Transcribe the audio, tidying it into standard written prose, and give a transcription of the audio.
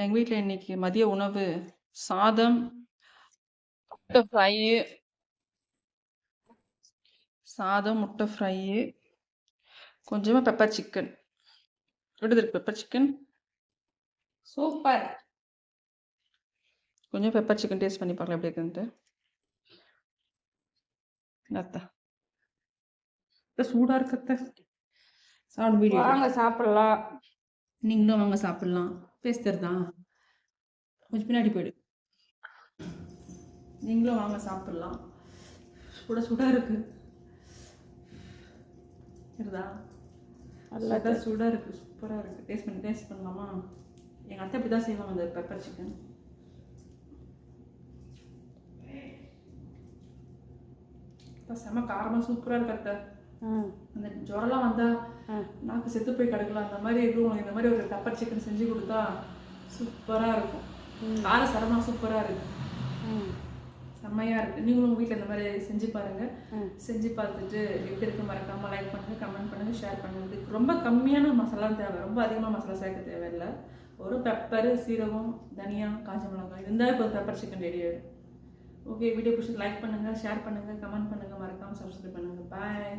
எங்க வீட்ல இன்னைக்கு மதிய உணவு சாதம், முட்டை ஃப்ரையி, சாதம், முட்டை ஃப்ரையி, கொஞ்சமா பெப்பர் சிக்கன். எப்படி இருக்கு பெப்பர் சிக்கன்? சூப்பர். கொஞ்சம் பெப்பர் சிக்கன் டேஸ்ட் பண்ணி பார்க்கலாம் எப்படி இருக்குன்ட்டு. அத்தை. அத்தை சூடா இருக்கு அத்தை. சாப்பிடு வீடியோ வாங்க சாப்பிடலாம். நீங்களும் வாங்க சாப்பிடலாம். பேசுறதா? கொஞ்சம் பின்னாடி போயிடு. நீங்களும் வாங்க சாப்பிடலாம். சுட சுடா இருக்கு. இருக்குதா? நல்லா சுட சுடா இருக்கு. சூப்பரா இருக்கு. டேஸ்ட் பண்ணலாமா? எங்க அத்தை இப்படி தான் செய்வாங்க அந்த பெப்பர் சிக்கன். செம்ம காரமா சூப்பரா இருக்கு அத்தை. அந்த ஜுரம்லாம் வந்தா நாக்கு செத்து போய் கிடக்கலாம் அந்த மாதிரி இருக்கும். இந்த மாதிரி ஒரு பெப்பர் சிக்கன் செஞ்சு கொடுத்தா சூப்பரா இருக்கும். கார சரமா சூப்பரா இருக்கு. செம்மையா இருக்கு. நீங்களும் உங்க வீட்டில் இந்த மாதிரி செஞ்சு பாருங்க. செஞ்சு பார்த்துட்டு எப்படி இருக்கு மறக்காம லைக் பண்ணுங்க, கமெண்ட் பண்ணுங்க, ஷேர் பண்ணுங்க. இதுக்கு ரொம்ப கம்மியான மசாலா தேவை, ரொம்ப அதிகமாக மசாலா சேர்க்க தேவையில்லை. ஒரு பெப்பரு, சீரகம், தனியா, காஞ்ச மிளகாய் இருந்தால் இப்போ பெப்பர் சிக்கன் ரெடி ஆகிடும். ஓகே, வீடியோ பிடிச்சி லைக் பண்ணுங்க, ஷேர் பண்ணுங்க, கமெண்ட் பண்ணுங்க, மறக்காம சப்ஸ்கிரைப் பண்ணுங்க. பாய்.